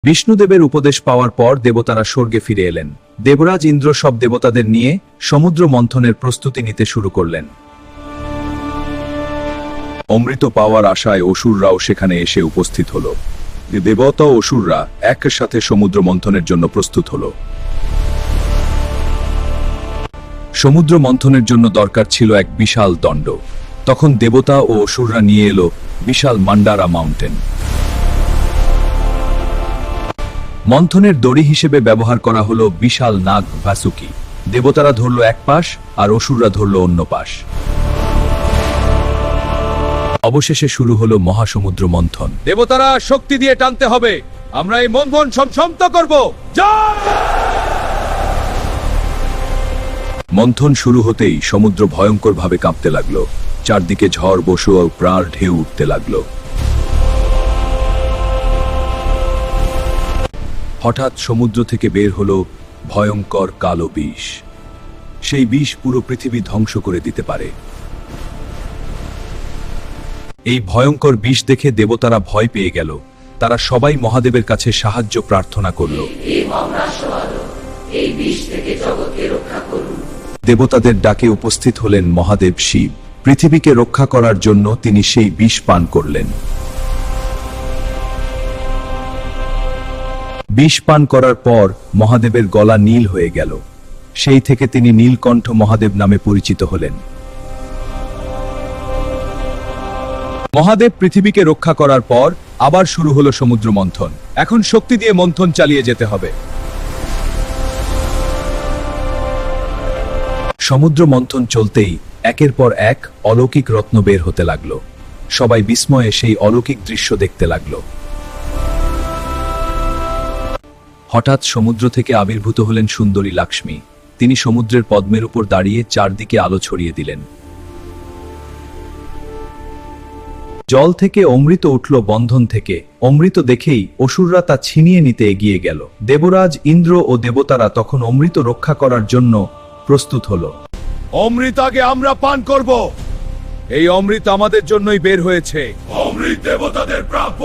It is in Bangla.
বিষ্ণুদেবের উপদেশ পাওয়ার পর দেবতারা স্বর্গে ফিরে এলেন। দেবরাজ ইন্দ্র সব দেবতাদের নিয়ে সমুদ্র মন্থনের প্রস্তুতি নিতে শুরু করলেন। অমৃত পাওয়ার আশায় অসুররাও সেখানে এসে উপস্থিত হল। দেবতা ও অসুররা একের সাথে সমুদ্র মন্থনের জন্য প্রস্তুত হল। সমুদ্র মন্থনের জন্য দরকার ছিল এক বিশাল দণ্ড। তখন দেবতা ও অসুররা নিয়ে এলো বিশাল মান্ডারা মাউন্টেন। মন্থনের দড়ি হিসেবে ব্যবহার করা হলো বিশাল নাগ ভাসুকি। দেবতারা ধরল এক পাশ আর অসুররা ধরল অন্য পাশ। অবশেষে শুরু হলো মহাসমুদ্র মন্থন। দেবতারা শক্তি দিয়ে টানতে হবে, আমরা এই মন্থন সম্পন্ন করব। মন্থন শুরু হতেই সমুদ্র ভয়ঙ্করভাবে কাঁপতে লাগলো। চারদিকে ঝড় বসু ও প্রাণ ঢেউ উঠতে লাগলো। হঠাৎ সমুদ্র থেকে বের হলো ভয়ঙ্কর কালো বিষ। সেই বিষ পুরো পৃথিবী ধ্বংস করে দিতে পারে। এই ভয়ঙ্কর বিষ দেখে দেবতারা ভয় পেয়ে গেল। তারা সবাই মহাদেবের কাছে সাহায্য প্রার্থনা করল। দেবতাদের ডাকে উপস্থিত হলেন মহাদেব শিব। পৃথিবীকে রক্ষা করার জন্য তিনি সেই বিষ পান করলেন। বিষ পান করার পর মহাদেবের গলা নীল হয়ে গেল। সেই থেকে তিনি নীলকণ্ঠ মহাদেব নামে পরিচিত হলেন। মহাদেব পৃথিবীকে রক্ষা করার পর আবার শুরু হলো সমুদ্র মন্থন। এখন শক্তি দিয়ে মন্থন চালিয়ে যেতে হবে। সমুদ্র মন্থন চলতেই একের পর এক অলৌকিক রত্ন বের হতে লাগলো। সবাই বিস্ময়ে সেই অলৌকিক দৃশ্য দেখতে লাগলো। হঠাৎ সমুদ্র থেকে আবির্ভূত হলেন সুন্দরী লক্ষ্মী। তিনি সমুদ্রের পদ্মের উপর দাঁড়িয়ে চারদিকে আলো ছড়িয়ে দিলেন। জল থেকে অমৃত উঠল বন্ধন থেকে। অমৃত দেখেই অসুররা তা ছিনিয়ে নিতে এগিয়ে গেল। দেবরাজ ইন্দ্র ও দেবতারা তখন অমৃত রক্ষা করার জন্য প্রস্তুত হল। অমৃত আগে আমরা পান করব। এই অমৃত আমাদের জন্যই বের হয়েছে। অমৃত দেবতাদের প্রাপ্য।